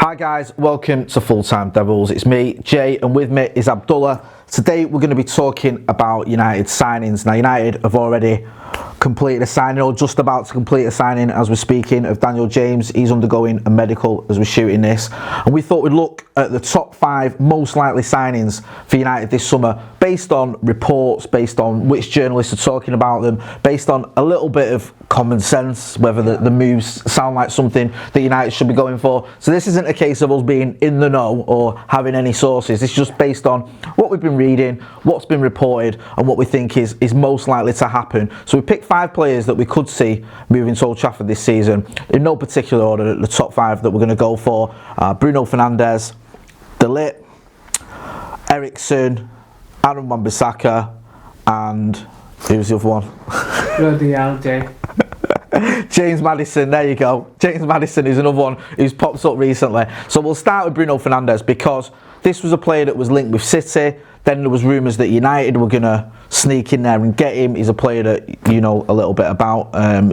Hi guys, welcome to Full Time Devils. It's me, Jay, and with me is Abdullah. Today we're going to be talking about United signings. Now United have already completed a signing, or just about to complete a signing as we're speaking, of Daniel James. He's undergoing a medical as we're shooting this, and we thought we'd look at the top 5 most likely signings for United this summer, based on reports, based on which journalists are talking about them, based on a little bit of common sense, whether the moves sound like something that United should be going for. So this isn't a case of us being in the know or having any sources. It's just based on what we've been reading, what's been reported, and what we think is most likely to happen. So we picked 5 players that we could see moving to Old Trafford this season. In no particular order, the top 5 that we're going to go for: Bruno Fernandes, De Ligt, Eriksen, Wan Bissaka, and who's the other one? Bloody hell, Jay. James Maddison, there you go. James Maddison is another one who's popped up recently. So we'll start with Bruno Fernandes, because this was a player that was linked with City. Then there was rumours that United were going to sneak in there and get him. He's a player that you know a little bit about,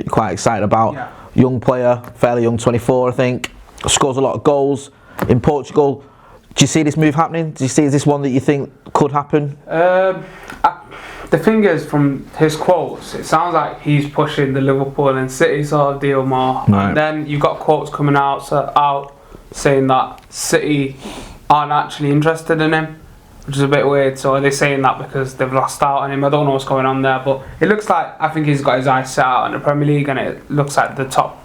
quite excited about. Yeah. Young player, fairly young, 24 I think. Scores a lot of goals in Portugal. Do you see this move happening? Do you see this one that you think could happen? The thing is, from his quotes, it sounds like he's pushing the Liverpool and City sort of deal more. Right. And then you've got quotes coming out saying that City aren't actually interested in him, which is a bit weird. So are they saying that because they've lost out on him? I don't know what's going on there, but it looks like, I think he's got his eyes set out in the Premier League, and it looks like the top,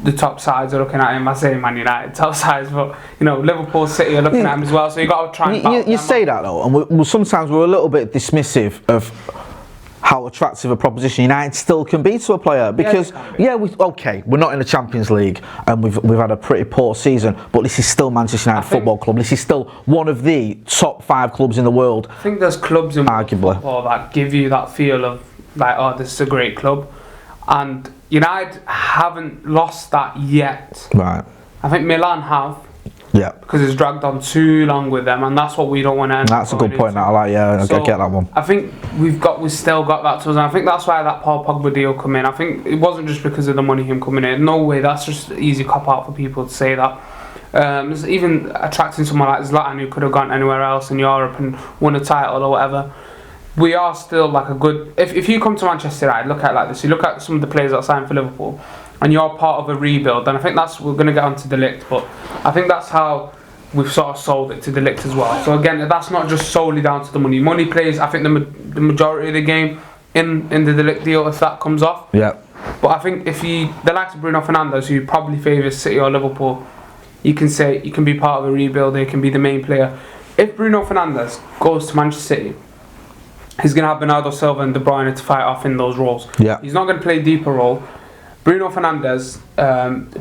the top sides are looking at him. I say Man United top sides, but Liverpool, City are looking at him as well. So you got to try and you say that though, and sometimes we're a little bit dismissive of how attractive a proposition United still can be to a player, because we're not in the Champions League and we've had a pretty poor season, but this is still Manchester United Football Club. This is still one of the top 5 clubs in the world. I think there's clubs in football that give you that feel of like, oh, this is a great club, and United haven't lost that yet. Right. I think Milan have. Yeah. Because it's dragged on too long with them, and that's what we don't want to end up. That's a good point. That I like. Yeah, I get that one. I think we've still got that to us, and I think that's why that Paul Pogba deal come in. I think it wasn't just because of the money him coming in. No way. That's just an easy cop out for people to say that. It's even attracting someone like Zlatan, who could have gone anywhere else in Europe and won a title or whatever. We are still like a good. If you come to Manchester United, look at it like this. You look at some of the players that signed for Liverpool, and you're part of a rebuild. And I think we're going to get onto De Ligt, but I think that's how we've sort of sold it to De Ligt as well. So again, that's not just solely down to the money. Money plays, I think, the majority of the game in the De Ligt deal, if that comes off. Yeah. But I think if the likes of Bruno Fernandes, who probably favours City or Liverpool, you can say you can be part of a rebuild. He can be the main player. If Bruno Fernandes goes to Manchester City, he's going to have Bernardo Silva and De Bruyne to fight off in those roles. Yeah. He's not going to play a deeper role. Bruno Fernandes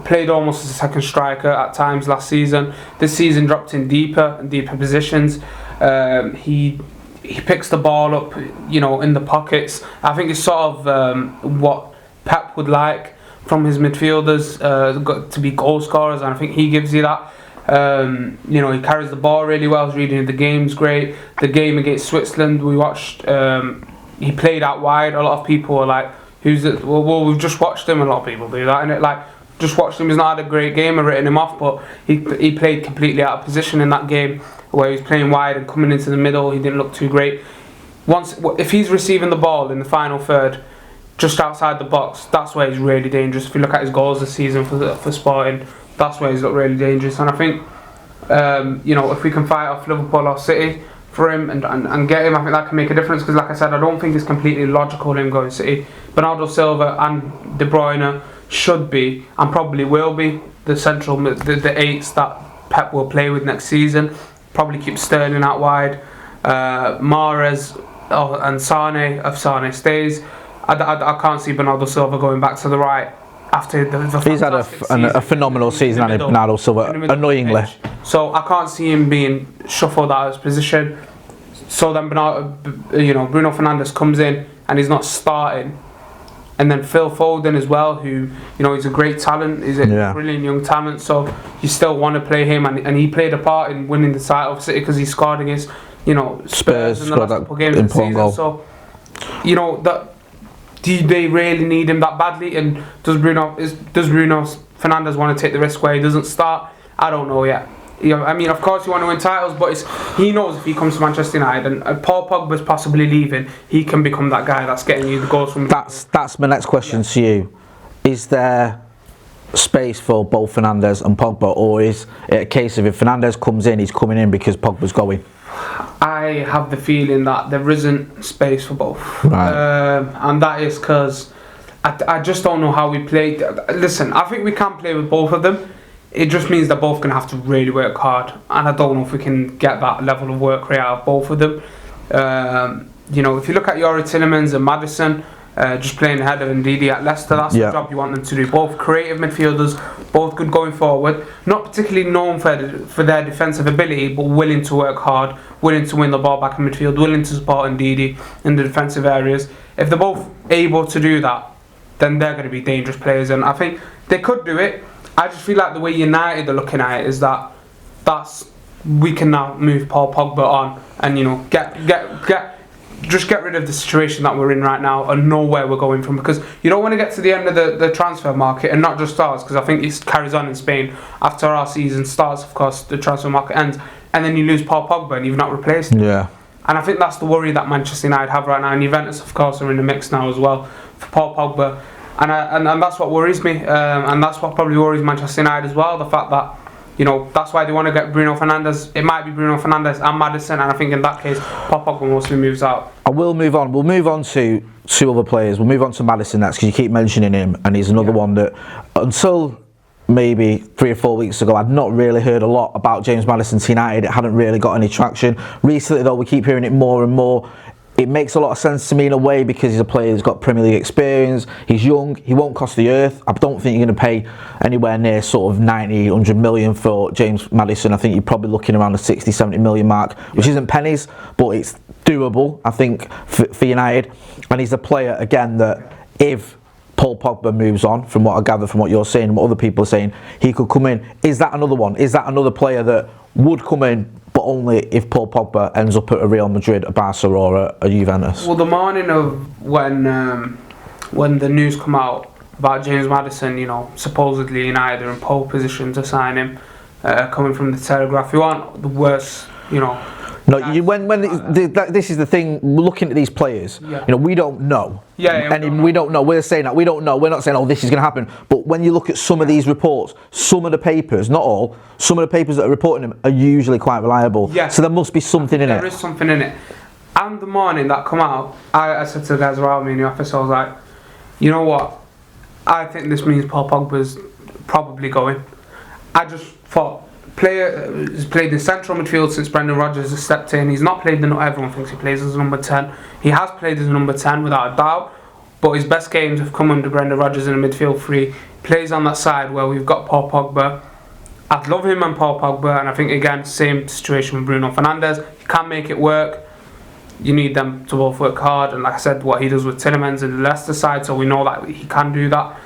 played almost as a second striker at times last season. This season dropped in deeper and deeper positions. He picks the ball up, in the pockets. I think it's sort of what Pep would like from his midfielders, to be goal scorers, and I think he gives you that. He carries the ball really well. His reading of the game's great. The game against Switzerland we watched, he played out wide. A lot of people were like, who's it? Well, we've just watched him. A lot of people do that, and it just watched him. He's not had a great game. I've written him off, but he played completely out of position in that game where he was playing wide and coming into the middle. He didn't look too great. If he's receiving the ball in the final third, just outside the box, that's where he's really dangerous. If you look at his goals this season for Sporting, that's where he's looked really dangerous. And I think, if we can fight off Liverpool or City for him and get him, I think that can make a difference. Because like I said, I don't think it's completely logical him going City. Bernardo Silva and De Bruyne should be, and probably will be, the central, the 8s that Pep will play with next season. Probably keep Sterling out wide. Mahrez and Sane, if Sane stays. I can't see Bernardo Silva going back to the right after the he's had a phenomenal season, hasn't he, Bernardo Silva, annoyingly. So I can't see him being shuffled out of his position. So then Bruno Fernandes comes in and he's not starting. And then Phil Foden as well, who, he's a great talent. He's a brilliant young talent. So you still want to play him, and he played a part in winning the title for City because he scored against, Spurs in the last couple of games of the season. Goal. So, do they really need him that badly? And does Bruno Fernandes want to take the risk where he doesn't start I don't know yet. I mean, of course, you want to win titles, but he knows if he comes to Manchester United and Paul Pogba's possibly leaving, he can become that guy that's getting you the goals from. That's my next question to you. Is there space for both Fernandes and Pogba, or is it a case of if Fernandes comes in, he's coming in because Pogba's going? I have the feeling that there isn't space for both, right. And that is because I just don't know how we play. Listen, I think we can play with both of them. It just means they're both going to have to really work hard, and I don't know if we can get that level of work rate out of both of them. You know, if you look at Eriksen and Maddison, just playing ahead of Ndidi at Leicester, that's the job you want them to do. Both creative midfielders, both good going forward, not particularly known for their defensive ability, but willing to work hard, willing to win the ball back in midfield, willing to support Ndidi in the defensive areas. If they're both able to do that, then they're going to be dangerous players, and I think they could do it. I just feel like the way United are looking at it is that's we can now move Paul Pogba on and, you know, get rid of the situation that we're in right now and know where we're going from, because you don't want to get to the end of the transfer market, and not just ours, because I think it carries on in Spain after our season starts. Of course, the transfer market ends, and then you lose Paul Pogba and you've not replaced him. Yeah. And I think that's the worry that Manchester United have right now, and Juventus, of course, are in the mix now as well for Paul Pogba. And that's what worries me, and that's what probably worries Manchester United as well. The fact that, you know, that's why they want to get Bruno Fernandes. It might be Bruno Fernandes and Maddison, and I think in that case, Paul Pogba mostly moves out. I will move on. We'll move on to two other players. We'll move on to Maddison next, because you keep mentioning him, and he's another one that, until maybe 3 or 4 weeks ago, I'd not really heard a lot about James Maddison to United. It hadn't really got any traction. Recently, though, we keep hearing it more and more. It makes a lot of sense to me in a way, because he's a player who's got Premier League experience. He's young. He won't cost the earth. I don't think you're going to pay anywhere near sort of 90, 100 million for James Maddison. I think you're probably looking around the 60, 70 million mark, which isn't pennies, but it's doable, I think, for United. And he's a player, again, that if Paul Pogba moves on, from what I gather from what you're saying and what other people are saying, he could come in. Is that another one? Is that another player that would come in, but only if Paul Pogba ends up at a Real Madrid, a Barca, or a Juventus? Well, the morning of when the news come out about James Maddison, you know, supposedly United are in pole position to sign him, coming from the Telegraph, who aren't the worst, you know. No, this is the thing. Looking at these players, you know, we don't know. We don't know. We're saying that we don't know. We're not saying, oh, this is going to happen. But when you look at some of these reports, some of the papers, not all, some of the papers that are reporting them are usually quite reliable. Yeah. So there must be something in it. There is something in it. And the morning that come out, I said to the guys around me in the office, I was like, you know what? I think this means Paul Pogba's probably going. I just thought, player has played in central midfield since Brendan Rodgers has stepped in. He's not played the, not everyone thinks he plays as a number 10. He has played as a number 10 without a doubt, but his best games have come under Brendan Rodgers in a midfield three. He plays on that side where we've got Paul Pogba. I'd love him and Paul Pogba, and I think again same situation with Bruno Fernandes. He can make it work. You need them to both work hard, and like I said, what he does with Tielemans in the Leicester side, so we know that he can do that.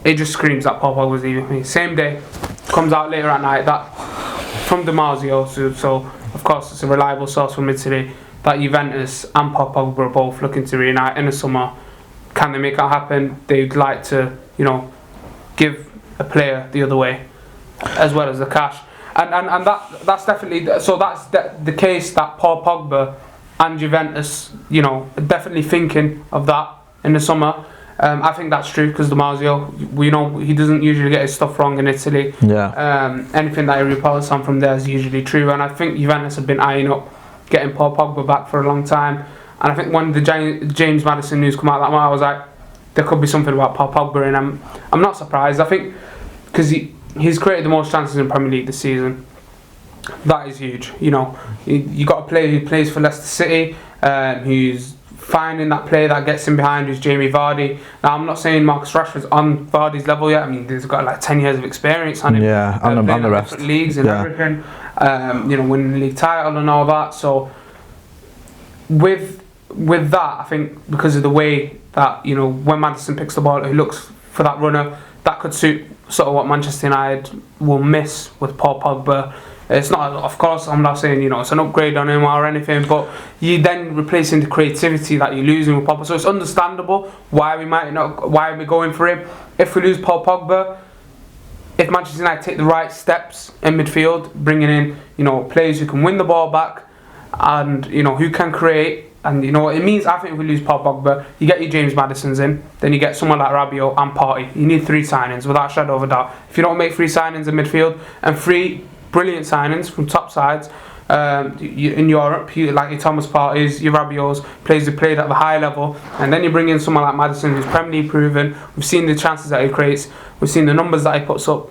It just screams that Paul Pogba's leaving me. Same day, comes out later at night that from Damasio, so of course it's a reliable source from mid-city, that Juventus and Paul Pogba are both looking to reunite in the summer. Can they make that happen? They'd like to, you know, give a player the other way, as well as the cash. And that's definitely, so that's the case that Paul Pogba and Juventus, you know, are definitely thinking of that in the summer. I think that's true, because Damasio, we know he doesn't usually get his stuff wrong in Italy. Yeah. Anything that he reports on from there is usually true, and I think Juventus have been eyeing up getting Paul Pogba back for a long time. And I think when the James Maddison news come out that month, I was like, there could be something about Paul Pogba, and I'm not surprised. I think because he's created the most chances in Premier League this season. That is huge. You know, you got a player who plays for Leicester City, who's finding that player that gets him behind, who's Jamie Vardy. Now, I'm not saying Marcus Rashford's on Vardy's level yet. I mean, he's got like 10 years of experience on him. Yeah, on the rest. Different leagues and everything. You know, winning the league title and all that. So, with that, I think because of the way that, you know, when Maddison picks the ball, he looks for that runner, that could suit sort of what Manchester United will miss with Paul Pogba. It's not, of course, I'm not saying, you know, it's an upgrade on him or anything, but you then replacing the creativity that you're losing with Pogba. So it's understandable why we're going for him. If we lose Paul Pogba, if if Manchester United take the right steps in midfield, bringing in, you know, players who can win the ball back and, you know, who can create, and, you know, it means, I think if we lose Paul Pogba, you get your James Maddisons in, then you get someone like Rabiot and Partey. You need 3 signings, without a shadow of a doubt. If you don't make 3 signings in midfield, and 3 brilliant signings from top sides in Europe, like your Thomas Partey's, your Rabiot's, players who played at the high level, and then you bring in someone like Maddison who's Premier League proven. We've seen the chances that he creates, we've seen the numbers that he puts up.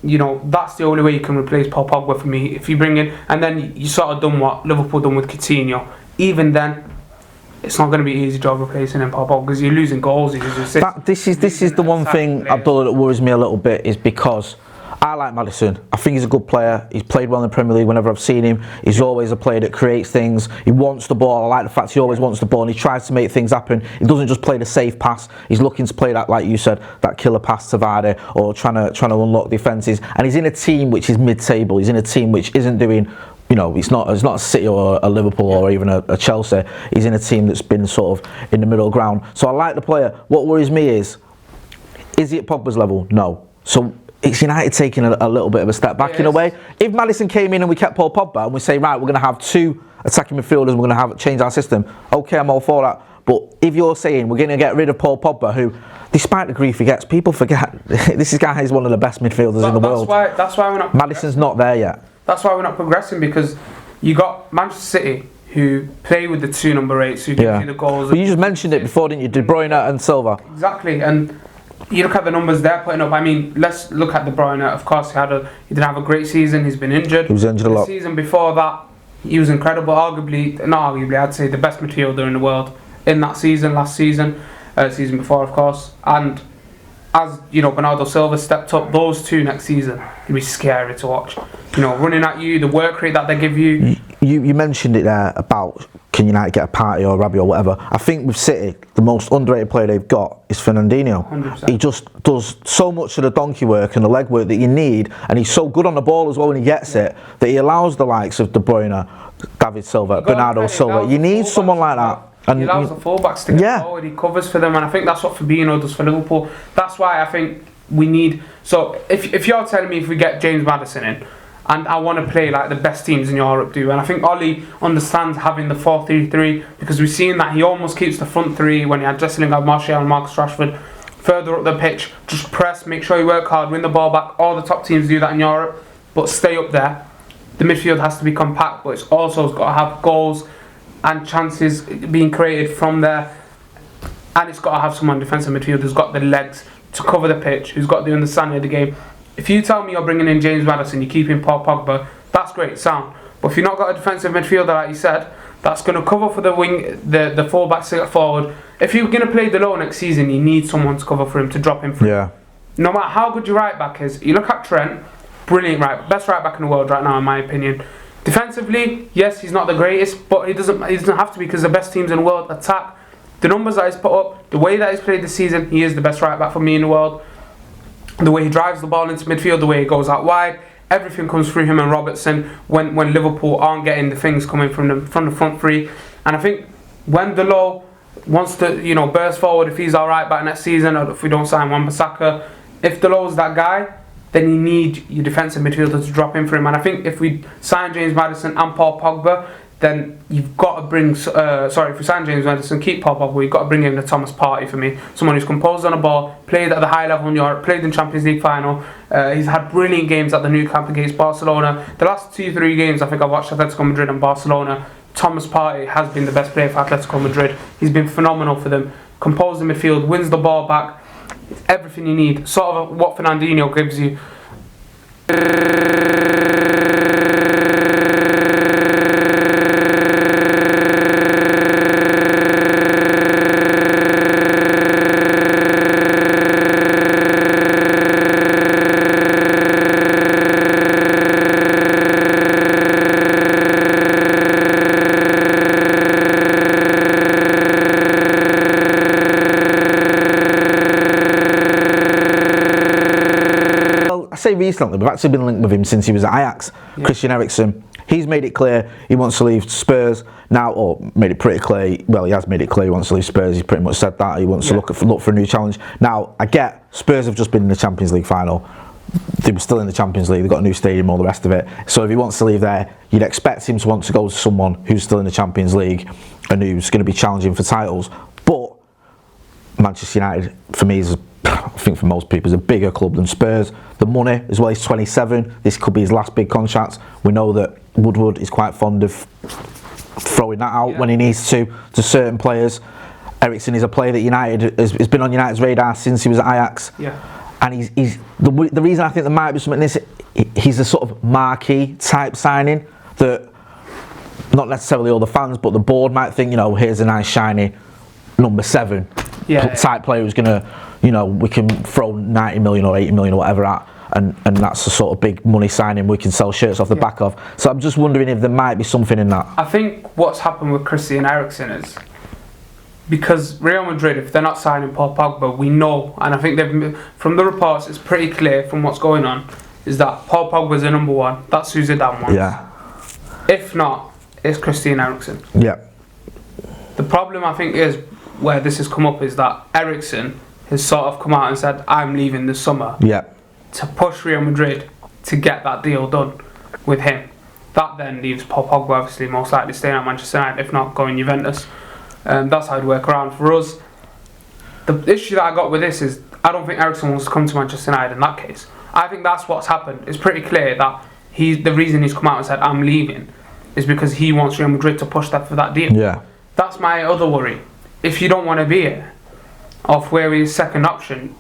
You know, that's the only way you can replace Paul Pogba for me. If you bring in, and then you sort of done what Liverpool done with Coutinho. Even then, it's not going to be an easy job replacing him, Paul Pogba, because you're losing goals. This is the one thing, Abdul, that worries me a little bit, is because I like Maddison. I think he's a good player. He's played well in the Premier League whenever I've seen him. He's always a player that creates things. He wants the ball. I like the fact he always wants the ball and he tries to make things happen. He doesn't just play the safe pass. He's looking to play that, like you said, that killer pass to Vardy, or trying to unlock defences. And he's in a team which is mid-table. He's in a team which isn't doing, you know, it's not a City or a Liverpool or even a Chelsea. He's in a team that's been sort of in the middle ground. So I like the player. What worries me is he at Pogba's level? No. So it's United taking a little bit of a step back in a way. If Maddison came in and we kept Paul Pogba and we say, right, we're going to have 2 attacking midfielders, we're going to change our system, okay, I'm all for that. But if you're saying we're going to get rid of Paul Pogba, who, despite the grief he gets, people forget this guy is one of the best midfielders in the world. That's why we're not. Maddison's not there yet. That's why we're not progressing, because you got Manchester City who play with the 2 number 8s who give you the goals. But you just mentioned it before, didn't you? De Bruyne and Silva. Exactly, and you look at the numbers they're putting up. I mean, let's look at De Bruyne. Of course, he didn't have a great season. He's been injured. He was injured a lot. The season before that, he was incredible. I'd say the best midfielder in the world in that season, last season, season before, of course. And as you know, Bernardo Silva stepped up. Those 2 next season, it'd be scary to watch. You know, running at you, the work rate that they give you. You mentioned it there about, can United get a Partey or Rabiot or whatever. I think with City, the most underrated player they've got is Fernandinho. 100%. He just does so much of the donkey work and the leg work that you need, and he's so good on the ball as well when he gets it, that he allows the likes of De Bruyne, David Silva, Bernardo Silva. You need someone like that. And he allows the fullbacks to get forward, he covers for them, and I think that's what Fabinho does for Liverpool. That's why I think we need. So if you're telling me if we get James Maddison in, and I want to play like the best teams in Europe do, and I think Ollie understands having the 4-3-3, because we've seen that he almost keeps the front 3 when he had Jesse Lingard, Martial and Marcus Rashford further up the pitch. Just press, make sure you work hard, win the ball back. All the top teams do that in Europe, but stay up there. The midfield has to be compact, but it's also got to have goals and chances being created from there, and it's got to have someone defensive midfield who's got the legs to cover the pitch, who's got the understanding of the game. If you tell me you're bringing in James Maddison, you're keeping Paul Pogba, that's great, sound. But if you've not got a defensive midfielder, like you said, that's going to cover for the wing, the fullbacks to get forward. If you're going to play the low next season, you need someone to cover for him, to drop him through. Yeah. No matter how good your right back is, you look at Trent, brilliant best right back in the world right now, in my opinion. Defensively, yes, he's not the greatest, but he doesn't have to be, because the best teams in the world attack. The numbers that he's put up, the way that he's played this season, he is the best right back for me in the world. The way he drives the ball into midfield, the way he goes out wide, everything comes through him and Robertson when Liverpool aren't getting the things coming from the front 3. And I think when Delo wants to, you know, burst forward, if he's alright back next season, or if we don't sign Wan Bissaka, if Delo's that guy, then you need your defensive midfielder to drop in for him. And I think if we sign James Maddison and Paul Pogba, then you've got to bring, if we sign James Maddison, keep Paul Pogba, you've got to bring in the Thomas Partey for me. Someone who's composed on the ball, played at the high level in Europe, played in Champions League final. He's had brilliant games at the Nou Camp against Barcelona. The last 2-3 games I think I've watched Atletico Madrid and Barcelona, Thomas Partey has been the best player for Atletico Madrid. He's been phenomenal for them. Composed in midfield, wins the ball back. Everything you need. Sort of what Fernandinho gives you. Say recently, we've actually been linked with him since he was at Ajax. Christian Eriksen. He's made it clear he wants to leave Spurs now, or made it pretty clear. Well, he has made it clear he wants to leave Spurs. He's pretty much said that he wants to look for a new challenge. Now, I get Spurs have just been in the Champions League final. They were still in the Champions League. They've got a new stadium, all the rest of it. So if he wants to leave there, you'd expect him to want to go to someone who's still in the Champions League and who's going to be challenging for titles. But Manchester United, for me, is, I think for most people, is a bigger club than Spurs. The money as well. He's 27. This could be his last big contract. We know that Woodward is quite fond of throwing that out when he needs to certain players. Eriksen is a player that United has been on United's radar since he was at Ajax. Yeah. And he's the reason I think there might be something in this, he's a sort of marquee type signing that not necessarily all the fans, but the board might think, you know, here's a nice shiny number 7 type player who's going to, you know, we can throw 90 million or 80 million or whatever at, and that's the sort of big money signing we can sell shirts off the back of. So I'm just wondering if there might be something in that. I think what's happened with Christian Eriksen is, because Real Madrid, if they're not signing Paul Pogba, we know, and I think from the reports, it's pretty clear from what's going on, is that Paul Pogba's the number 1. That's who Zidane wants. Yeah. If not, it's Christian Eriksen. Yeah. The problem I think is where this has come up is that Eriksen has sort of come out and said, I'm leaving this summer. Yeah. To push Real Madrid to get that deal done with him. That then leaves Paul Pogba obviously most likely staying at Manchester United, if not going Juventus. That's how it'd work around for us. The issue that I got with this is I don't think Eriksen wants to come to Manchester United in that case. I think that's what's happened. It's pretty clear that the reason he's come out and said I'm leaving is because he wants Real Madrid to push that for that deal. Yeah. That's my other worry. If you don't want to be here, off where he's second option,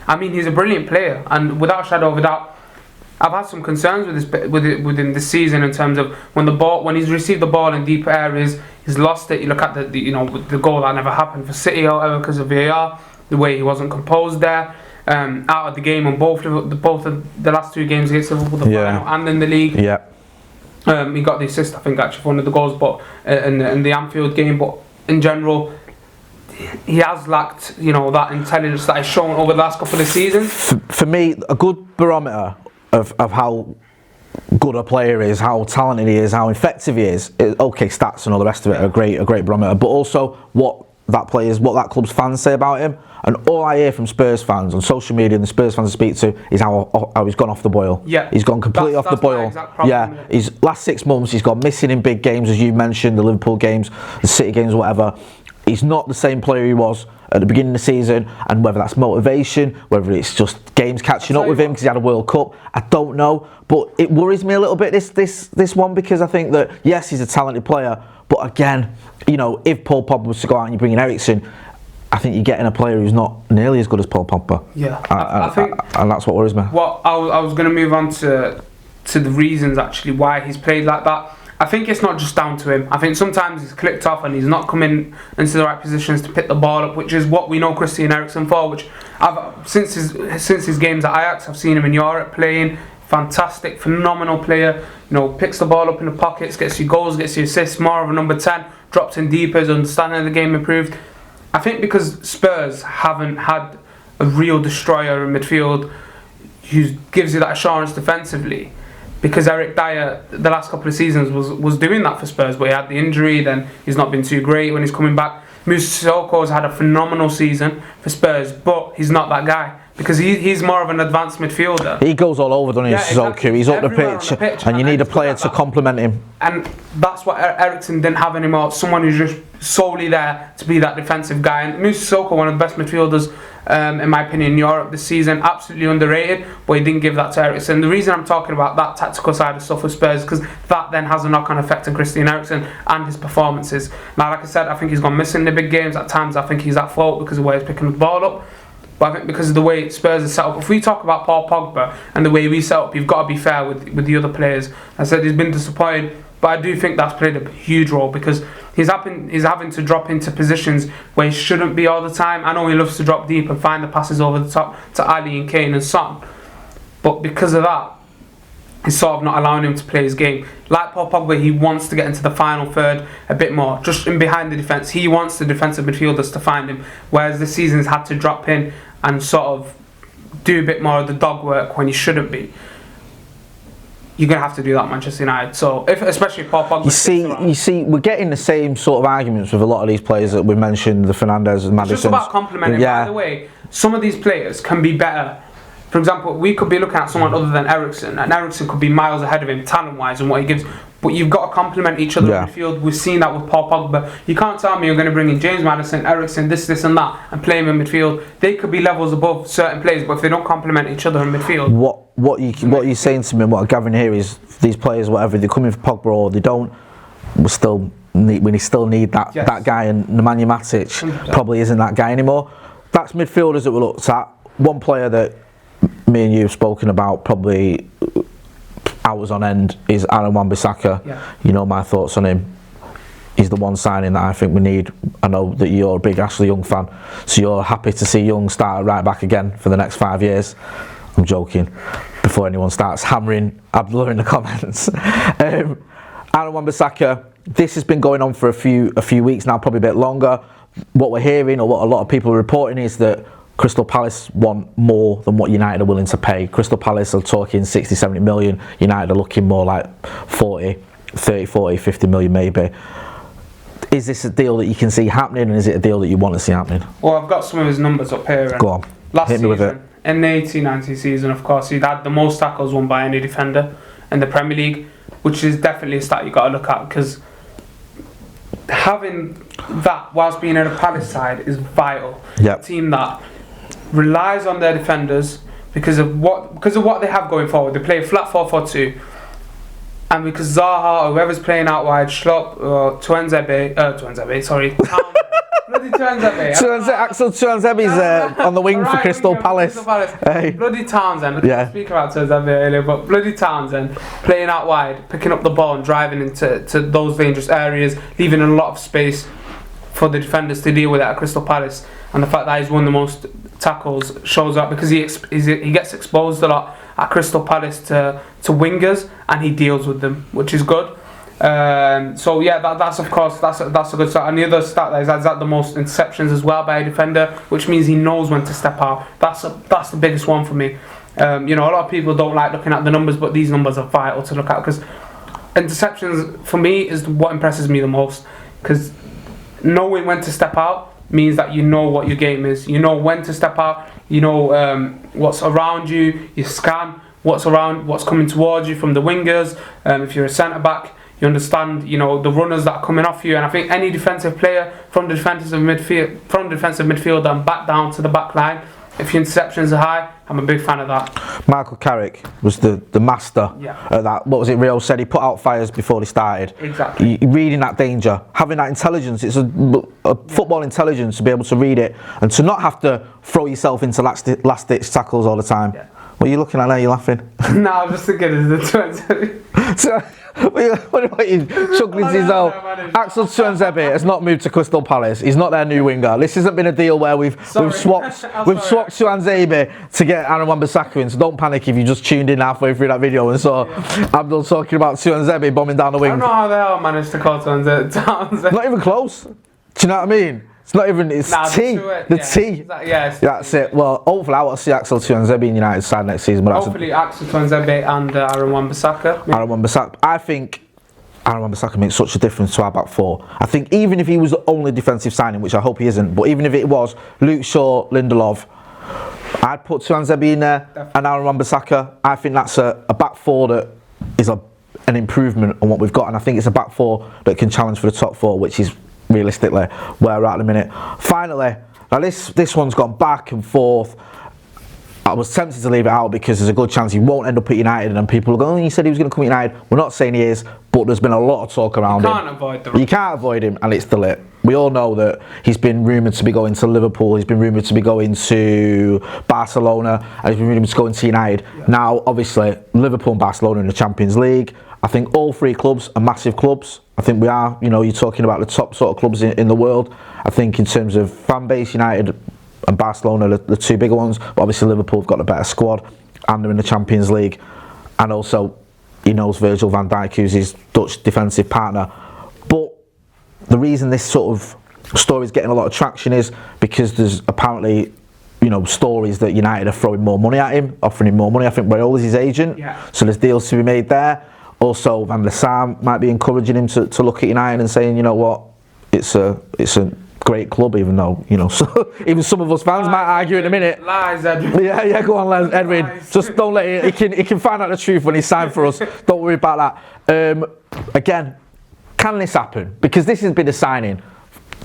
I mean, he's a brilliant player, and without a shadow of a doubt, I've had some concerns within this season in terms of when he's received the ball in deep areas, he's lost it. You look at the goal that never happened for City or whatever because of VAR, the way he wasn't composed there, out of the game on both of the last 2 games against Liverpool, the final and in the league. Yeah. He got the assist, I think, actually for one of the goals, but in the Anfield game. But in general, he has lacked, that intelligence that he's shown over the last couple of seasons. For me, a good barometer of how good a player is, how talented he is, how effective he is. Okay, stats and all the rest of it are a great barometer, but also what that club's fans say about him. And all I hear from Spurs fans on social media and the Spurs fans I speak to is how he's gone off the boil. Yeah, he's gone completely off the boil. Yeah, his last 6 months he's gone missing in big games, as you mentioned, the Liverpool games, the City games, whatever. He's not the same player he was at the beginning of the season, and whether that's motivation, whether it's just games catching up with him because he had a World Cup, I don't know. But it worries me a little bit this one, because I think that yes, he's a talented player, but again, if Paul Pogba was to go out and you bring in Eriksen, I think you're getting a player who's not nearly as good as Paul Pogba. Yeah, I think, and that's what worries me. What I was going to move on to the reasons actually why he's played like that. I think it's not just down to him. I think sometimes he's clicked off and he's not coming into the right positions to pick the ball up, which is what we know Christian Eriksen for. Which since his games at Ajax, I've seen him in Europe playing. Fantastic, phenomenal player. Picks the ball up in the pockets, gets you goals, gets you assists. More of a number 10, drops in deeper, his understanding of the game improved. I think because Spurs haven't had a real destroyer in midfield who gives you that assurance defensively. Because Eric Dyer, the last couple of seasons, was doing that for Spurs, but he had the injury, then he's not been too great when he's coming back. Moussako's had a phenomenal season for Spurs, but he's not that guy. Because he's more of an advanced midfielder. He goes all over, doesn't he? Exactly. He's up the pitch, and you need a player to complement him. And that's what Eriksen didn't have anymore. Someone who's just solely there to be that defensive guy. And Moussako, one of the best midfielders, in my opinion, in Europe this season, absolutely underrated, but he didn't give that to Eriksen. The reason I'm talking about that tactical side of stuff with Spurs is because that then has a knock-on effect on Christian Eriksen and his performances. Now, like I said, I think he's gone missing in the big games. At times, I think he's at fault because of the way he's picking the ball up. But I think because of the way Spurs are set up, if we talk about Paul Pogba and the way we set up, you've got to be fair with the other players. I said he's been disappointed, but I do think that's played a huge role because he's having to drop into positions where he shouldn't be all the time. I know he loves to drop deep and find the passes over the top to Ali and Kane and Son, but because of that, it's sort of not allowing him to play his game. Like Paul Pogba, he wants to get into the final third a bit more, just in behind the defence. He wants the defensive midfielders to find him, whereas this season's had to drop in and sort of do a bit more of the dog work when he shouldn't be. you're going to have to do that at Manchester United. So, especially if Paul Pogba... You see, we're getting the same sort of arguments with a lot of these players that we mentioned, the Fernandes and Maddison. It's just about complimenting. By the way, some of these players can be better. For example, we could be looking at someone other than Eriksen, and Eriksen could be miles ahead of him talent-wise and what he gives. But you've got to complement each other in the field. We've seen that with Paul Pogba. You can't tell me you're going to bring in James Maddison, Eriksen, this and that, and play him in midfield. They could be levels above certain players, but if they don't complement each other in midfield... What you're saying to me, what I'm gathering here is these players, whatever, they come in for Pogba or they don't, we still need that guy, and Nemanja Matic 100%. Probably isn't that guy anymore. That's midfielders that we looked at. One player that me and you have spoken about probably hours on end is Wan Bissaka. You know my thoughts on him. He's the one signing that I think we need. I know that you're a big Ashley Young fan, so you're happy to see Young start right back again for the next 5 years. I'm joking, before anyone starts hammering Abdul in the comments. Wan Bissaka, this has been going on for a few weeks now, probably a bit longer. What we're hearing, or what a lot of people are reporting, is that Crystal Palace want more than what United are willing to pay. Crystal Palace are talking 60, 70 million. United are looking more like 30, 40, 50 million maybe. Is this a deal that you can see happening, and is it a deal that you want to see happening? Well, I've got some of his numbers up here. Go on. Last Hit me with it. season, in the 18-19 season, of course, he'd had the most tackles won by any defender in the Premier League, which is definitely a stat you've got to look at, because having that whilst being in a Palace side is vital. Yep. A team that relies on their defenders because of what they have going forward. They play a flat 4-4-2, and because Zaha or whoever's playing out wide, Schlupp or Tuanzebe, bloody Tuanzebe. Axel Tuanzebe's on the wing for Crystal Palace. Hey. Bloody Townsend. I didn't speak about Tuanzebe earlier, but bloody Townsend playing out wide, picking up the ball and driving into those dangerous areas, leaving a lot of space for the defenders to deal with it at Crystal Palace. And the fact that he's won the most tackles shows up, because he gets exposed a lot at Crystal Palace to wingers, and he deals with them, which is good. So yeah, that's of course that's a good start. And the other stat that is at the most interceptions as well by a defender, which means he knows when to step out. That's the biggest one for me. A lot of people don't like looking at the numbers, but these numbers are vital to look at, because interceptions for me is what impresses me the most, because knowing when to step out means that you know what your game is. You know when to step out. You know what's around you. You scan what's around, what's coming towards you from the wingers. If you're a centre back, you understand the runners that are coming off you. And I think any defensive player from the defensive midfield and back down to the back line, if your interceptions are high, I'm a big fan of that. Michael Carrick was the master at that. What was it Rio said? He put out fires before they started. Exactly. Reading that danger, having that intelligence. It's a football intelligence to be able to read it and to not have to throw yourself into last-ditch tackles all the time. Yeah. What are you looking at now? You're laughing? No, I'm just thinking of the 20. What are you chuckling to yourself? Axel Tuanzebe has not moved to Crystal Palace. He's not their new winger. This hasn't been a deal where we've swapped Tuanzebe to get Wan Bissaka in. So don't panic if you just tuned in halfway through that video and saw Abdul talking about Tuanzebe bombing down the wing. I don't know how the hell I managed to call Tuanzebe. Not even close. Do you know what I mean? It's not even, it's T. T. That's it. Well, hopefully I will see Axel Tuanzebe in United side next season. But hopefully Axel Tuanzebe and Wan Bissaka. Wan Bissaka. I think Wan Bissaka makes such a difference to our back four. I think even if he was the only defensive signing, which I hope he isn't, but even if it was Luke Shaw, Lindelof, I'd put Tuanzebe in there. Definitely. And Wan Bissaka. I think that's a back four that is an improvement on what we've got, and I think it's a back four that can challenge for the top four, which is realistically where we're at the minute. Finally, now this one's gone back and forth. I was tempted to leave it out because there's a good chance he won't end up at United, and then people are going, he said he was going to come at United. We're not saying he is, but there's been a lot of talk around him. You can't avoid him, and it's De Ligt. We all know that he's been rumoured to be going to Liverpool, he's been rumoured to be going to Barcelona, and he's been rumoured to go into United. Now, obviously, Liverpool and Barcelona in the Champions League. I think all three clubs are massive clubs. I think we are, you're talking about the top sort of clubs in the world. I think in terms of fan base, United and Barcelona are the two bigger ones. But obviously Liverpool have got a better squad, and they're in the Champions League. And also, he knows Virgil van Dijk, who's his Dutch defensive partner. But the reason this sort of story is getting a lot of traction is because there's apparently stories that United are throwing more money at him, offering him more money. I think Raiola is his agent, so there's deals to be made there. Also, Van der Sar might be encouraging him to look at United and saying, you know what, it's a great club, even though so even some of us fans might argue in a minute. Lies, Edwin. Yeah, go on, Edwin. Lies. Just don't let it. He can find out the truth when he's signed for us. Don't worry about that. Again, can this happen? Because this has been a signing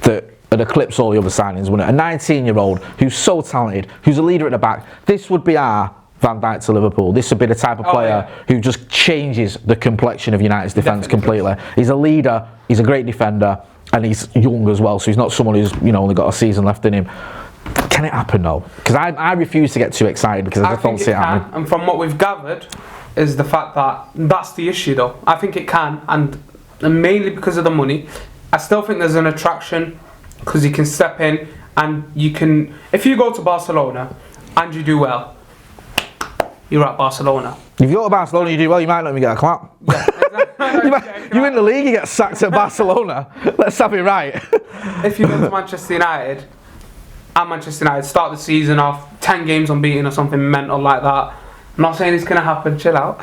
that would eclipse all the other signings, wouldn't it? A 19-year-old who's so talented, who's a leader at the back. This would be our Van Dijk to Liverpool. This would be the type of player who just changes the complexion of United's defence completely. He's a leader, he's a great defender, and he's young as well, so he's not someone who's only got a season left in him. Can it happen though? Because I refuse to get too excited because I just don't see it happening. And from what we've gathered is the fact that that's the issue though. I think it can, and mainly because of the money. I still think there's an attraction because you can step in and you can, if you go to Barcelona and you do well, you're at Barcelona. If you go to Barcelona and you do well, you might not even get a clap. Yeah, exactly. You win the league, you get sacked at Barcelona. Let's have it right. If you go to Manchester United, and Manchester United start the season off 10 games unbeaten or something mental like that, I'm not saying it's going to happen, chill out.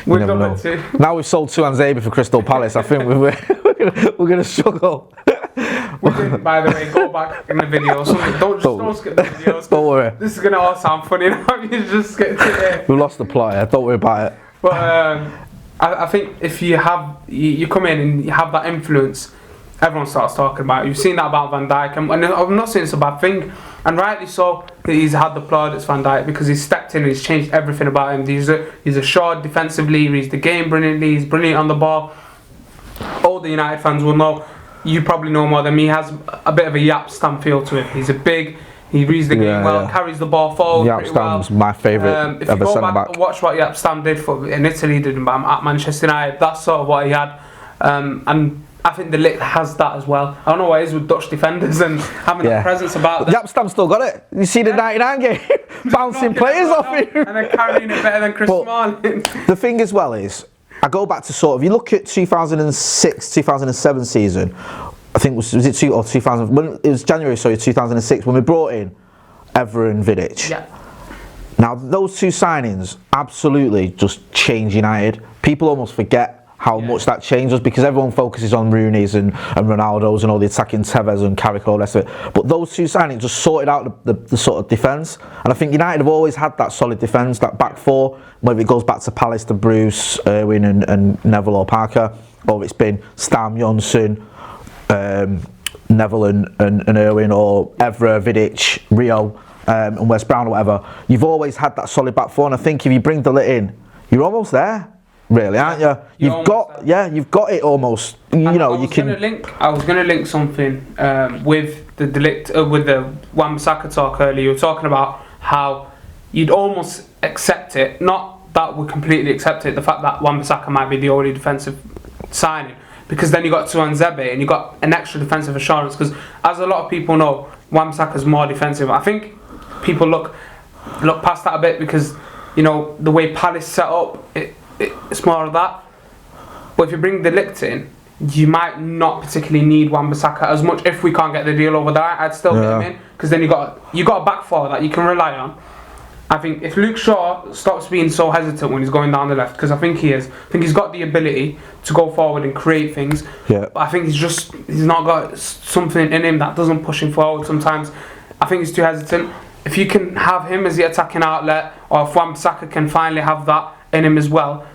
We've done it too. Now we've sold two Zabi for Crystal Palace, I think we're going to struggle. We didn't, by the way, go back in the video. Don't skip the videos. Don't worry. This is going to all sound funny now. You just get to it. We lost the plot here, don't worry about it. But I think if you come in and you have that influence, everyone starts talking about it. You've seen that about Van Dijk, and I'm not saying it's a bad thing, and rightly so that he's had the plaudits Van Dijk because he's stepped in and he's changed everything about him. He's a short defensively, he reads the game brilliantly, he's brilliant on the ball. All the United fans will know, you probably know more than me, he has a bit of a Yap Stam feel to him. He reads the game well, carries the ball forward Yap pretty well. Stam's my favourite ever centre back. If you go back and watch what Yap Stam did in Italy, did at Manchester United, that's sort of what he had. And I think De Ligt has that as well. I don't know what it is with Dutch defenders and having a presence about them. Yap Stam still got it. You see the 99 game? Bouncing players off him. And then carrying it better than Chris Smalling. The thing as well is, I go back to sort of, you look at 2006, 2007 season, I think was it 2000, when it was January 2006 when we brought in Evra and Vidic. Yeah. Now those two signings absolutely just changed United. People almost forget how much that changed us because everyone focuses on Rooney's and Ronaldo's and all the attacking Tevez and Carrick and all the rest of it. But those two signings just sorted out the sort of defence. And I think United have always had that solid defence, that back four, whether it goes back to Palace, to Bruce, Irwin and Neville or Parker, or it's been Stam, Johnson, Neville and Irwin, or Evra, Vidic, Rio and West Brown or whatever. You've always had that solid back four, and I think if you bring De Ligt in, you're almost there. Really, aren't you? You've got it almost. I was gonna link something with the De Ligt, with the Wan Bissaka talk earlier. You were talking about how you'd almost accept it, not that we completely accept it. The fact that Wan Bissaka might be the only defensive signing, because then you got Tuan Zebe and you got an extra defensive assurance. Because as a lot of people know, Wan Bissaka's more defensive. I think people look past that a bit because the way Palace set up it's more of that. But if you bring De Ligt in, you might not particularly need Wan Bissaka as much if we can't get the deal over there. I'd still get him in because then you got a back four that you can rely on. I think if Luke Shaw stops being so hesitant when he's going down the left, because I think he is. I think he's got the ability to go forward and create things. Yeah. But I think he's not got something in him that doesn't push him forward sometimes. I think he's too hesitant. If you can have him as the attacking outlet, or if Wan Bissaka can finally have that in him as well.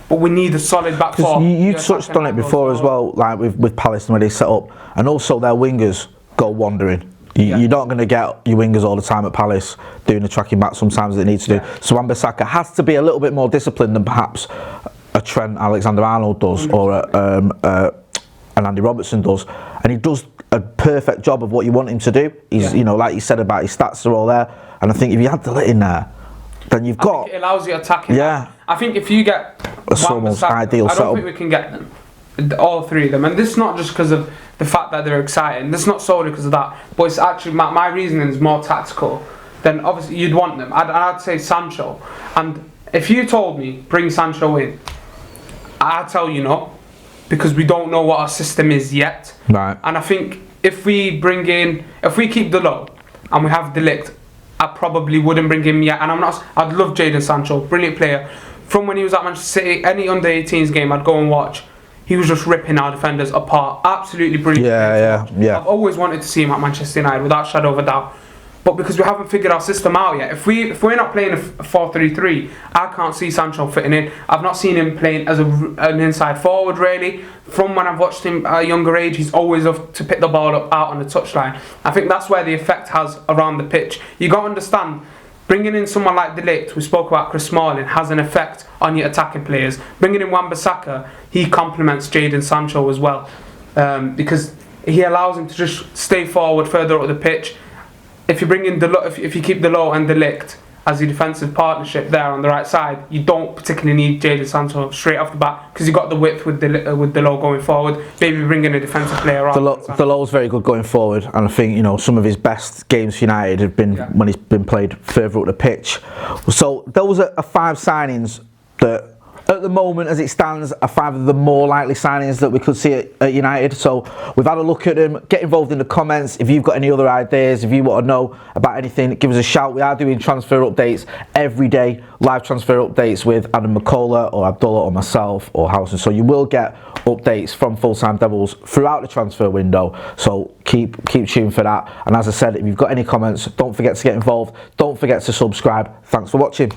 But we need a solid back four. You touched on it before as well, like with Palace and where they set up, and also their wingers go wandering. You're not going to get your wingers all the time at Palace doing the tracking back sometimes that they need to do. So Wan Bissaka has to be a little bit more disciplined than perhaps a Trent Alexander-Arnold does or an Andy Robertson does, and he does a perfect job of what you want him to do. He's like you said about his stats are all there, and I think if you had De Ligt in there, then you've got. It allows you attacking. Yeah. I think if you get Wan Bissaka, ideal I don't think we can get them, all three of them, and this is not just because of the fact that they're exciting. This is not solely because of that, but it's actually my reasoning is more tactical. Then obviously you'd want them. I'd say Sancho, and if you told me bring Sancho in, I'd tell you no, because we don't know what our system is yet. Right. And I think if we keep the low, and we have De Ligt, I probably wouldn't bring him yet. And I'd love Jadon Sancho, brilliant player. From when he was at Manchester City, any under 18s game I'd go and watch. He was just ripping our defenders apart. Absolutely brilliant. Yeah. I've always wanted to see him at Manchester United, without a shadow of a doubt. But because we haven't figured our system out yet, if we're not playing a 4-3-3, I can't see Sancho fitting in. I've not seen him playing as an inside forward really. From when I've watched him at a younger age, he's always up to pick the ball up out on the touchline. I think that's where the effect has around the pitch. You got to understand, bringing in someone like De Ligt, we spoke about Chris Smalling, has an effect on your attacking players. Bringing in Wan Bissaka, he complements Jadon Sancho as well, because he allows him to just stay forward further up the pitch. If you bring in if you keep De Ligt and De Ligt as your defensive partnership there on the right side, you don't particularly need Jadon Sancho straight off the bat, because you've got the width with De Ligt going forward. Maybe bring in a defensive player. De Ligt's very good going forward, and I think some of his best games for United have been when he's been played further up the pitch. So those are 5 signings that, at the moment, as it stands, are 5 of the more likely signings that we could see at United. So we've had a look at them. Get involved in the comments if you've got any other ideas. If you want to know about anything, give us a shout. We are doing transfer updates every day, live transfer updates with Adam McCullough or Abdullah or myself or Housen. So you will get updates from Full Time Devils throughout the transfer window. So keep tuned for that. And as I said, if you've got any comments, don't forget to get involved. Don't forget to subscribe. Thanks for watching.